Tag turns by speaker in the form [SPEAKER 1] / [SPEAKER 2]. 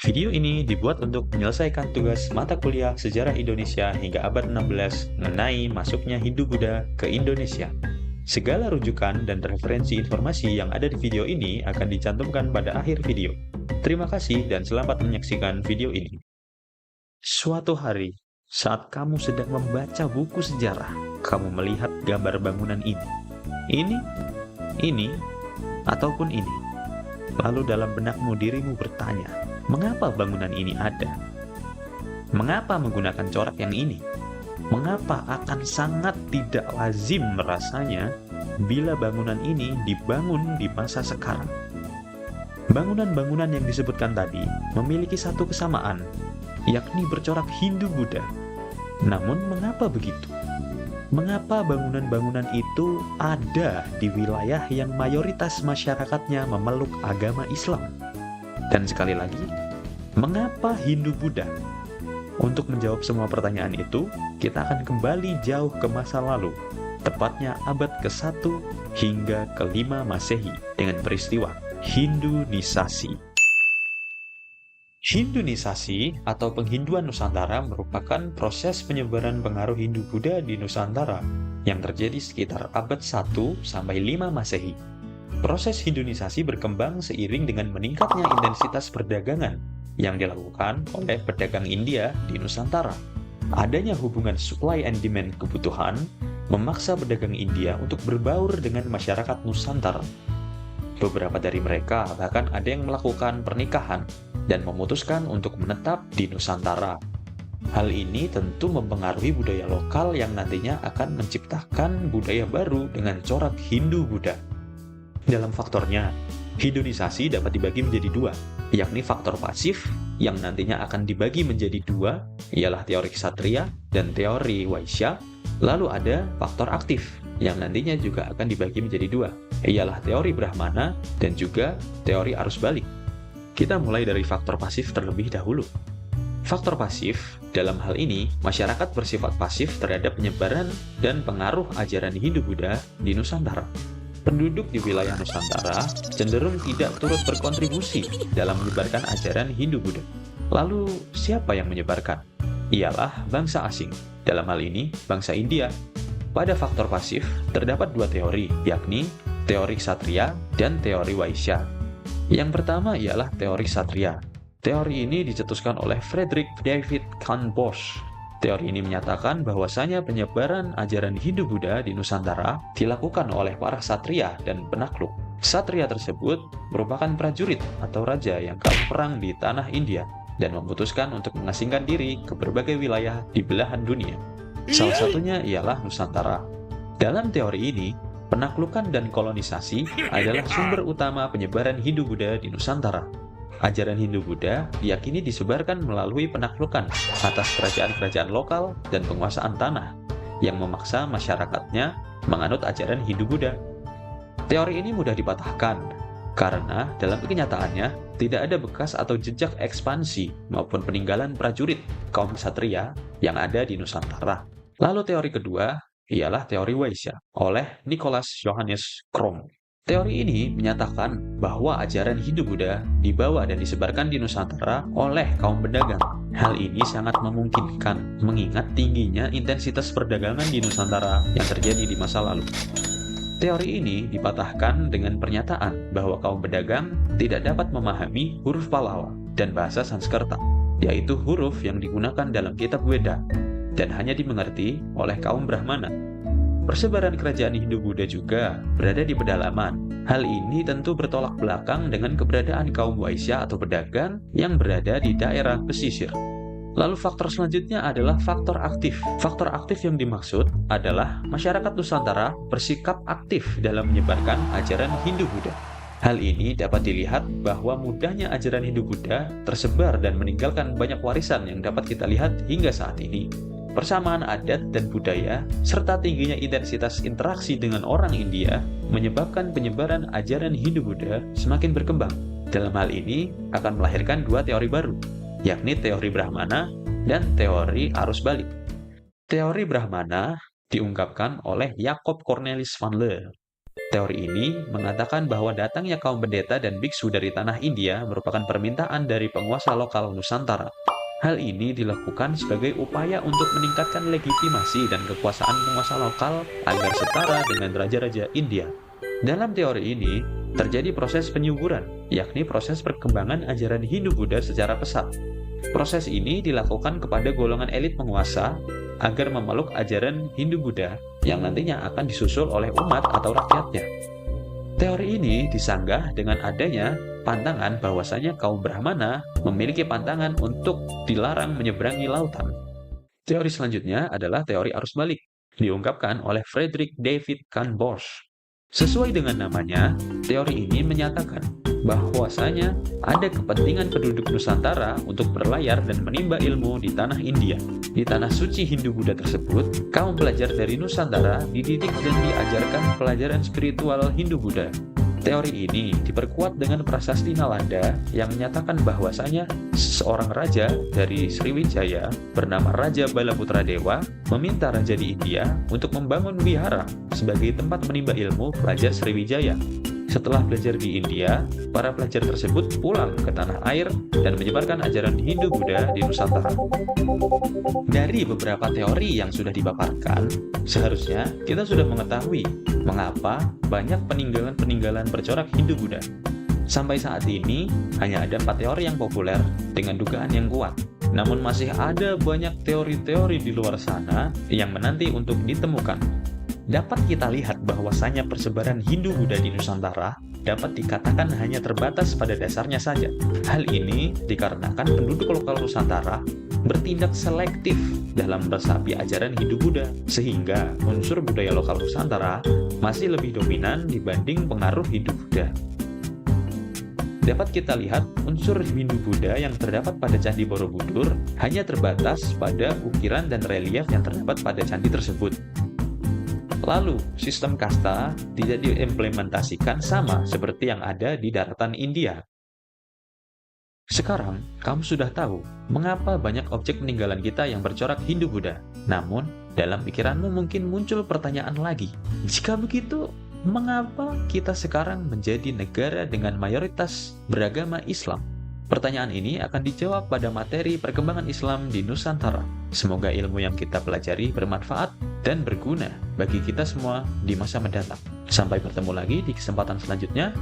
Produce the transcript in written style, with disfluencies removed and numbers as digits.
[SPEAKER 1] Video ini dibuat untuk menyelesaikan tugas mata kuliah Sejarah Indonesia hingga abad 16 mengenai masuknya Hindu-Buddha ke Indonesia. Segala rujukan dan referensi informasi yang ada di video ini akan dicantumkan pada akhir video. Terima kasih dan selamat menyaksikan video ini. Suatu hari, saat kamu sedang membaca buku sejarah, kamu melihat gambar bangunan ini, ataupun ini. Lalu dalam benakmu dirimu bertanya, mengapa bangunan ini ada? Mengapa menggunakan corak yang ini? Mengapa akan sangat tidak lazim rasanya bila bangunan ini dibangun di masa sekarang? Bangunan-bangunan yang disebutkan tadi memiliki satu kesamaan, yakni bercorak Hindu-Buddha. Namun mengapa begitu? Mengapa bangunan-bangunan itu ada di wilayah yang mayoritas masyarakatnya memeluk agama Islam? Dan sekali lagi, mengapa Hindu-Buddha? Untuk menjawab semua pertanyaan itu, kita akan kembali jauh ke masa lalu, tepatnya abad ke-1 hingga ke-5 Masehi dengan peristiwa Hinduisasi. Hinduisasi atau penghinduan Nusantara merupakan proses penyebaran pengaruh Hindu-Buddha di Nusantara yang terjadi sekitar abad 1 sampai 5 Masehi. Proses Hinduisasi berkembang seiring dengan meningkatnya intensitas perdagangan yang dilakukan oleh pedagang India di Nusantara. Adanya hubungan supply and demand kebutuhan memaksa pedagang India untuk berbaur dengan masyarakat Nusantara. Beberapa dari mereka bahkan ada yang melakukan pernikahan dan memutuskan untuk menetap di Nusantara. Hal ini tentu mempengaruhi budaya lokal yang nantinya akan menciptakan budaya baru dengan corak Hindu-Buddha. Dalam faktornya, Hinduisasi dapat dibagi menjadi dua, yakni faktor pasif yang nantinya akan dibagi menjadi dua, ialah teori Ksatria dan teori Waisya. Lalu ada faktor aktif yang nantinya juga akan dibagi menjadi dua, ialah teori Brahmana dan juga teori arus balik. Kita mulai dari faktor pasif terlebih dahulu. Faktor pasif, dalam hal ini, masyarakat bersifat pasif terhadap penyebaran dan pengaruh ajaran Hindu-Buddha di Nusantara. Penduduk di wilayah Nusantara cenderung tidak turut berkontribusi dalam menyebarkan ajaran Hindu-Buddha. Lalu, siapa yang menyebarkan? Ialah bangsa asing, dalam hal ini bangsa India. Pada faktor pasif, terdapat dua teori, yakni teori Ksatria dan teori Waisya. Yang pertama ialah teori Ksatria. Teori ini dicetuskan oleh Frederick David Kahn Bosch. Teori ini menyatakan bahwasanya penyebaran ajaran Hindu-Buddha di Nusantara dilakukan oleh para ksatria dan penakluk. Ksatria tersebut merupakan prajurit atau raja yang kalah perang di tanah India dan memutuskan untuk mengasingkan diri ke berbagai wilayah di belahan dunia. Salah satunya ialah Nusantara. Dalam teori ini, penaklukan dan kolonisasi adalah sumber utama penyebaran Hindu-Buddha di Nusantara. Ajaran Hindu-Buddha diyakini disebarkan melalui penaklukan atas kerajaan-kerajaan lokal dan penguasaan tanah yang memaksa masyarakatnya menganut ajaran Hindu-Buddha. Teori ini mudah dipatahkan karena dalam kenyataannya tidak ada bekas atau jejak ekspansi maupun peninggalan prajurit kaum ksatria yang ada di Nusantara. Lalu teori kedua ialah teori Waisya oleh Nicholas Johannes Krom. Teori ini menyatakan bahwa ajaran Hindu-Buddha dibawa dan disebarkan di Nusantara oleh kaum pedagang. Hal ini sangat memungkinkan mengingat tingginya intensitas perdagangan di Nusantara yang terjadi di masa lalu. Teori ini dipatahkan dengan pernyataan bahwa kaum pedagang tidak dapat memahami huruf Pallawa dan bahasa Sanskerta, yaitu huruf yang digunakan dalam kitab Weda, dan hanya dimengerti oleh kaum Brahmana. Persebaran kerajaan Hindu-Buddha juga berada di pedalaman. Hal ini tentu bertolak belakang dengan keberadaan kaum Waisya atau pedagang yang berada di daerah pesisir. Lalu faktor selanjutnya adalah faktor aktif. Faktor aktif yang dimaksud adalah masyarakat Nusantara bersikap aktif dalam menyebarkan ajaran Hindu-Buddha. Hal ini dapat dilihat bahwa mudahnya ajaran Hindu-Buddha tersebar dan meninggalkan banyak warisan yang dapat kita lihat hingga saat ini. Persamaan adat dan budaya, serta tingginya intensitas interaksi dengan orang India menyebabkan penyebaran ajaran Hindu-Buddha semakin berkembang. Dalam hal ini akan melahirkan dua teori baru, yakni teori Brahmana dan teori arus balik. Teori Brahmana diungkapkan oleh Jacob Cornelis van Leer. Teori ini mengatakan bahwa datangnya kaum pendeta dan biksu dari tanah India merupakan permintaan dari penguasa lokal Nusantara. Hal ini dilakukan sebagai upaya untuk meningkatkan legitimasi dan kekuasaan penguasa lokal agar setara dengan raja-raja India. Dalam teori ini, terjadi proses penyuburan, yakni proses perkembangan ajaran Hindu-Buddha secara pesat. Proses ini dilakukan kepada golongan elit penguasa agar memeluk ajaran Hindu-Buddha yang nantinya akan disusul oleh umat atau rakyatnya. Teori ini disanggah dengan adanya pantangan bahwasanya kaum Brahmana memiliki pantangan untuk dilarang menyeberangi lautan. Teori selanjutnya adalah teori arus balik, diungkapkan oleh Frederick David Kahn Bosch. Sesuai dengan namanya, teori ini menyatakan bahwasanya ada kepentingan penduduk Nusantara untuk berlayar dan menimba ilmu di tanah India. Di tanah suci Hindu-Buddha tersebut, kaum pelajar dari Nusantara dididik dan diajarkan pelajaran spiritual Hindu-Buddha. Teori ini diperkuat dengan prasasti Nalanda yang menyatakan bahwasanya seorang raja dari Sriwijaya bernama Raja Balaputra Dewa meminta raja di India untuk membangun wihara sebagai tempat menimba ilmu pelajar Sriwijaya. Setelah belajar di India, para pelajar tersebut pulang ke tanah air dan menyebarkan ajaran Hindu-Buddha di Nusantara. Dari beberapa teori yang sudah dipaparkan, seharusnya kita sudah mengetahui mengapa banyak peninggalan-peninggalan bercorak Hindu-Buddha. Sampai saat ini, hanya ada 4 teori yang populer dengan dugaan yang kuat. Namun masih ada banyak teori-teori di luar sana yang menanti untuk ditemukan. Dapat kita lihat bahwasanya persebaran Hindu-Buddha di Nusantara dapat dikatakan hanya terbatas pada dasarnya saja. Hal ini dikarenakan penduduk lokal Nusantara bertindak selektif dalam meresapi ajaran Hindu-Buddha, sehingga unsur budaya lokal Nusantara masih lebih dominan dibanding pengaruh Hindu-Buddha. Dapat kita lihat unsur Hindu-Buddha yang terdapat pada Candi Borobudur hanya terbatas pada ukiran dan relief yang terdapat pada candi tersebut. Lalu, sistem kasta tidak diimplementasikan sama seperti yang ada di daratan India. Sekarang, kamu sudah tahu mengapa banyak objek peninggalan kita yang bercorak Hindu-Buddha. Namun, dalam pikiranmu mungkin muncul pertanyaan lagi. Jika begitu, mengapa kita sekarang menjadi negara dengan mayoritas beragama Islam? Pertanyaan ini akan dijawab pada materi perkembangan Islam di Nusantara. Semoga ilmu yang kita pelajari bermanfaat dan berguna bagi kita semua di masa mendatang. Sampai bertemu lagi di kesempatan selanjutnya.